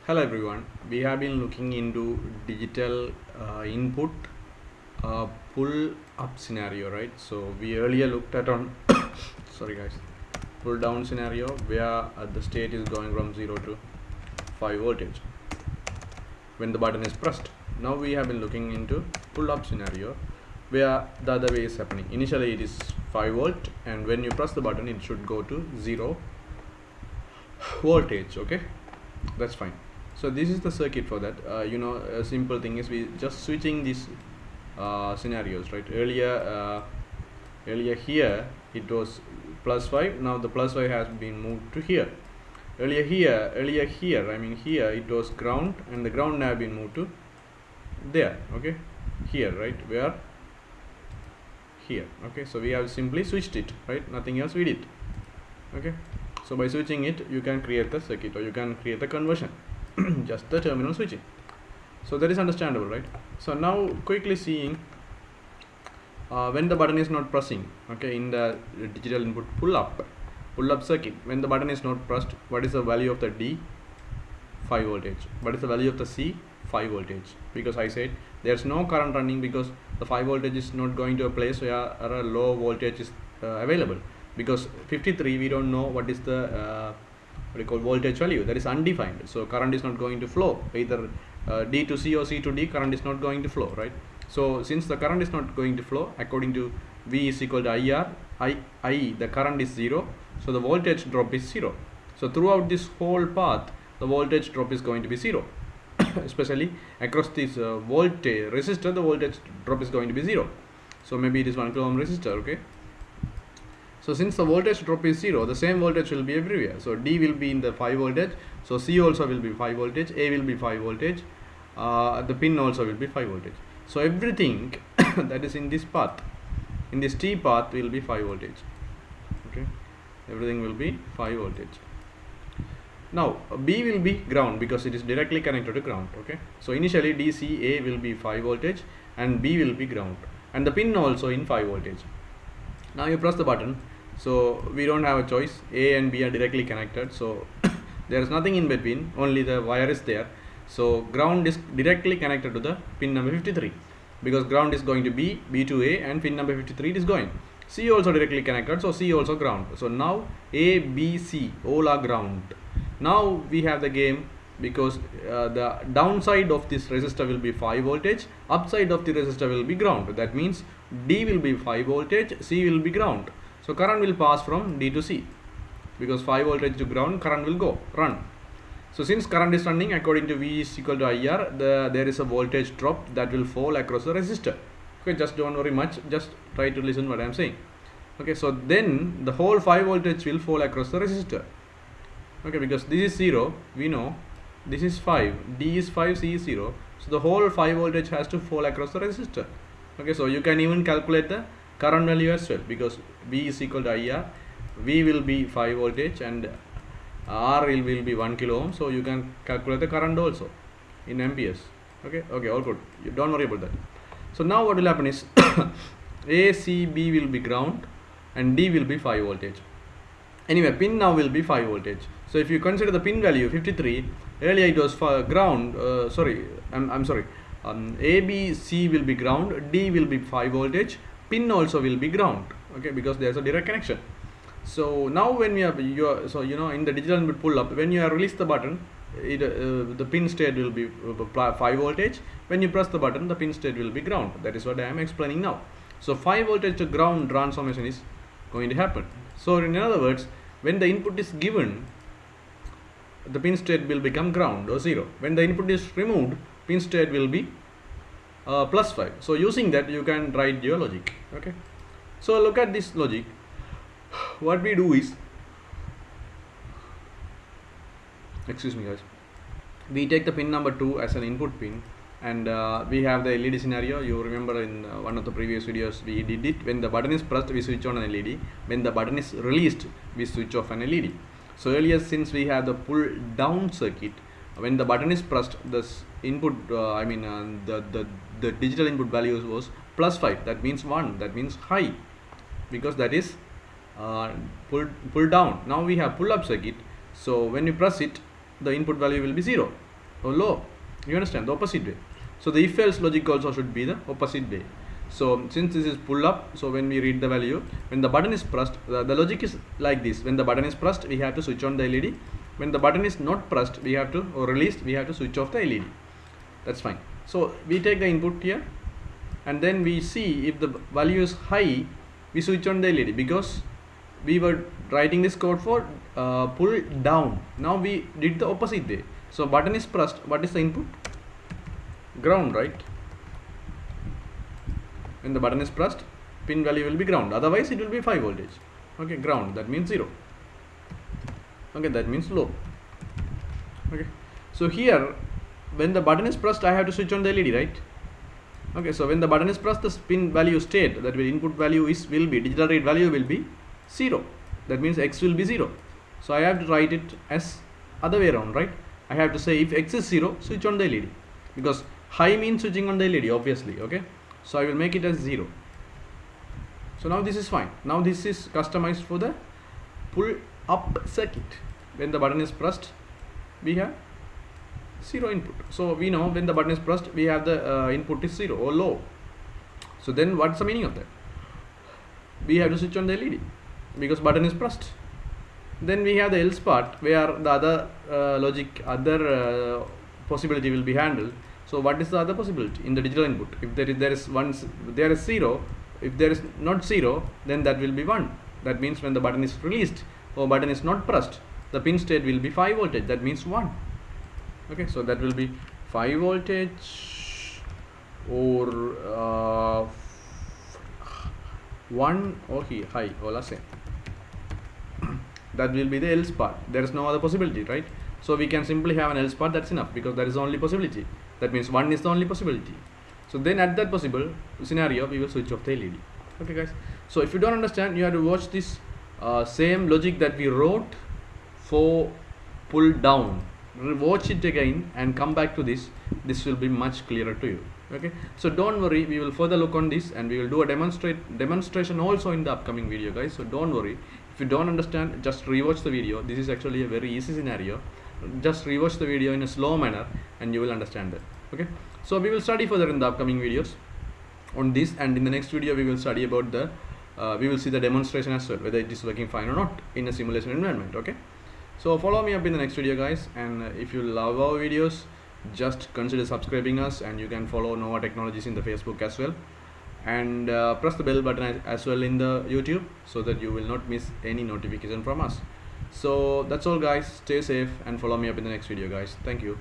Hello everyone, we have been looking into digital input pull up scenario, right? So we earlier looked at on sorry guys, pull down scenario where the state is going from 0 to 5 voltage when the button is pressed. Now we have been looking into pull up scenario where the other way is happening. Initially it is 5 volt and when you press the button it should go to 0 voltage. Okay, that's fine. So this is the circuit for that. A simple thing is we just switching these scenarios, right? Earlier here it was +5. Now the +5 has been moved to here. Earlier here, I mean here it was ground, and the ground have been moved to there. Okay, here, right? Where? Here. Okay, so we have simply switched it, right? Nothing else we did. Okay, so by switching it, you can create the circuit, or you can create the conversion. Just the terminal switching. So that is understandable, right? So now quickly seeing when the button is not pressing, okay, in the digital input pull up circuit, when the button is not pressed, what is the value of the D? 5 voltage. What is the value of the C? 5 voltage. Because I said there's no current running because the 5 voltage is not going to a place where a low voltage is available, because 53 we don't know what is the voltage value, that is undefined. So current is not going to flow either D to C or C to D. Current is not going to flow, right? So since the current is not going to flow, according to V is equal to IR, I the current is 0, so the voltage drop is 0. So throughout this whole path the voltage drop is going to be 0. Especially across this voltage resistor, the voltage drop is going to be 0. So maybe it is 1 kilo ohm resistor. Okay, so since the voltage drop is 0, the same voltage will be everywhere. So D will be in the 5 voltage, so C also will be 5 voltage, A will be 5 voltage, the pin also will be 5 voltage. So everything that is in this path, in this T path, will be 5 voltage. Okay, everything will be 5 voltage. Now B will be ground because it is directly connected to ground. Okay, so initially DCA will be 5 voltage and B will be ground, and the pin also in 5 voltage. Now you press the button, so we don't have a choice. A and B are directly connected, so there is nothing in between, only the wire is there. So ground is directly connected to the pin number 53, because ground is going to B to A, and pin number 53 is going. C also directly connected, so C also ground. So now A, B, C all are ground. Now we have the game, because the downside of this resistor will be 5 voltage, upside of the resistor will be ground. That means D will be 5 voltage, C will be ground. So current will pass from D to C, because 5 voltage to ground, current will run. So since current is running, according to V is equal to IR, there is a voltage drop that will fall across the resistor. Okay, just don't worry much, just try to listen what I am saying. Okay, so then the whole 5 voltage will fall across the resistor. Okay, because this is 0, we know this is 5, D is 5, C is 0, so the whole 5 voltage has to fall across the resistor. Okay, so you can even calculate the current value as well, because V is equal to IR, V will be 5 voltage and R will be 1 kilo ohm, so you can calculate the current also in amperes. Okay, all good, you don't worry about that. So now what will happen is A, C, B will be ground and D will be 5 voltage. Anyway, pin now will be 5 voltage. So if you consider the pin value 53, earlier it was ground, I'm sorry, A, B, C will be ground, D will be 5 voltage, pin also will be ground. Okay, because there's a direct connection. So now when we have in the digital input pull up, when you have released the button, the pin state will be 5 voltage. When you press the button, the pin state will be ground. That is what I am explaining now. So 5 voltage to ground transformation is going to happen. So in other words, when the input is given, the pin state will become ground or 0. When the input is removed, pin state will be +5. So using that, you can write your logic. Okay, so look at this logic. What we do is, excuse me guys, we take the pin number 2 as an input pin, and we have the LED scenario. You remember in one of the previous videos we did it. When the button is pressed, we switch on an LED. When the button is released, we switch off an LED. So earlier, since we have the pull down circuit, when the button is pressed, this input the digital input values was +5, that means 1, that means high, because that is pull down. Now we have pull up circuit, so when you press it, the input value will be 0. or low. You understand? The opposite way. So the if else logic also should be the opposite way. So since this is pull up, so when we read the value, when the button is pressed, the logic is like this. When the button is pressed, we have to switch on the LED. When the button is not pressed, we have to, or released, we have to switch off the LED. That's fine. So we take the input here, and then we see if the value is high, we switch on the LED, because we were writing this code for pull down. Now we did the opposite way. So button is pressed. What is the input? Ground, right? When the button is pressed, pin value will be ground. Otherwise, it will be 5 voltage. Okay, ground. That means 0. Okay, that means low. Okay. So here, when the button is pressed, I have to switch on the LED, right? Okay. So when the button is pressed, the pin value state, that will input value is will be digital read value will be 0. That means X will be 0. So I have to write it as other way around, right? I have to say if X is 0, switch on the LED, because high means switching on the LED, obviously. Okay. So I will make it as 0. So now this is fine. Now this is customized for the pull up circuit. When the button is pressed, we have 0 input. So we know when the button is pressed, we have the input is 0 or low. So then what's the meaning of that? We have to switch on the LED because button is pressed. Then we have the else part where the other logic, other possibility will be handled. So what is the other possibility in the digital input? If there is 0. If there is not 0, then that will be 1. That means when the button is released or button is not pressed, the pin state will be 5 voltage. That means 1. Okay, so that will be 5 voltage or 1 or high or let's say. That will be the else part. There is no other possibility, right? So we can simply have an else part. That's enough, because that is the only possibility. That means 1 is the only possibility. So then at that possible scenario, we will switch off the LED. Okay guys, so if you don't understand, you have to watch this same logic that we wrote for pull down. Watch it again and come back to this. This will be much clearer to you. Okay, so don't worry, we will further look on this, and we will do a demonstration also in the upcoming video, guys. So don't worry. If you don't understand, just rewatch the video. This is actually a very easy scenario. Just rewatch the video in a slow manner and you will understand that. Okay, so we will study further in the upcoming videos on this, and in the next video we will study about the we will see the demonstration as well, whether it is working fine or not in a simulation environment. Okay, so follow me up in the next video, guys, and if you love our videos, just consider subscribing us, and you can follow Nova Technologies in the Facebook as well, and press the bell button as well in the YouTube, so that you will not miss any notification from us. So that's all, guys. Stay safe and follow me up in the next video, guys. Thank you.